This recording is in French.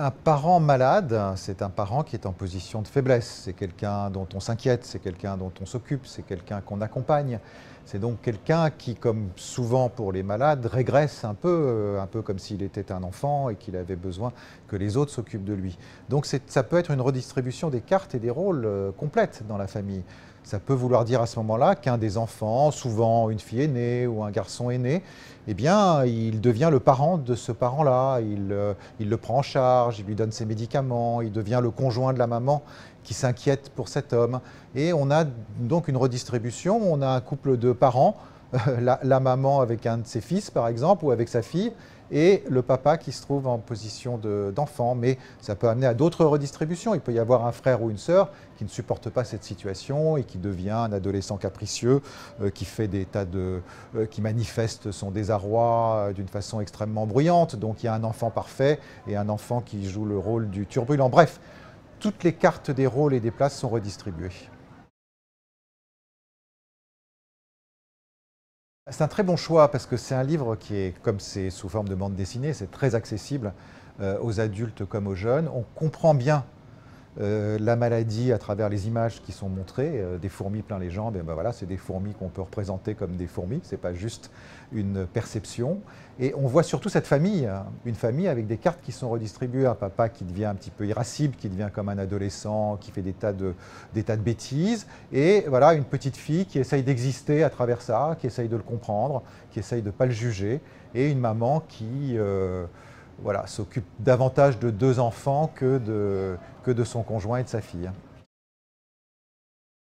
Un parent malade, c'est un parent qui est en position de faiblesse. C'est quelqu'un dont on s'inquiète, c'est quelqu'un dont on s'occupe, c'est quelqu'un qu'on accompagne. C'est donc quelqu'un qui, comme souvent pour les malades, régresse un peu comme s'il était un enfant et qu'il avait besoin que les autres s'occupent de lui. Donc ça peut être une redistribution des cartes et des rôles complète dans la famille. Ça peut vouloir dire à ce moment-là qu'un des enfants, souvent une fille aînée ou un garçon aîné, eh bien, il devient le parent de ce parent-là, il le prend en charge, il lui donne ses médicaments, il devient le conjoint de la maman qui s'inquiète pour cet homme. Et on a donc une redistribution, on a un couple de parents, la maman avec un de ses fils par exemple, ou avec sa fille, et le papa qui se trouve en position d'enfant. Mais ça peut amener à d'autres redistributions. Il peut y avoir un frère ou une sœur qui ne supporte pas cette situation et qui devient un adolescent capricieux, qui fait qui manifeste son désarroi d'une façon extrêmement bruyante. Donc il y a un enfant parfait et un enfant qui joue le rôle du turbulent. Bref, toutes les cartes des rôles et des places sont redistribuées. C'est un très bon choix parce que c'est un livre qui est, comme c'est sous forme de bande dessinée, c'est très accessible aux adultes comme aux jeunes. On comprend bien la maladie à travers les images qui sont montrées, des fourmis plein les jambes, et ben voilà, c'est des fourmis qu'on peut représenter comme des fourmis, c'est pas juste une perception. Et on voit surtout cette famille, hein, une famille avec des cartes qui sont redistribuées, un papa qui devient un petit peu irascible, qui devient comme un adolescent, qui fait des tas de bêtises, et voilà, une petite fille qui essaye d'exister à travers ça, qui essaye de le comprendre, qui essaye de ne pas le juger, et une maman qui voilà, s'occupe davantage de deux enfants que de son conjoint et de sa fille.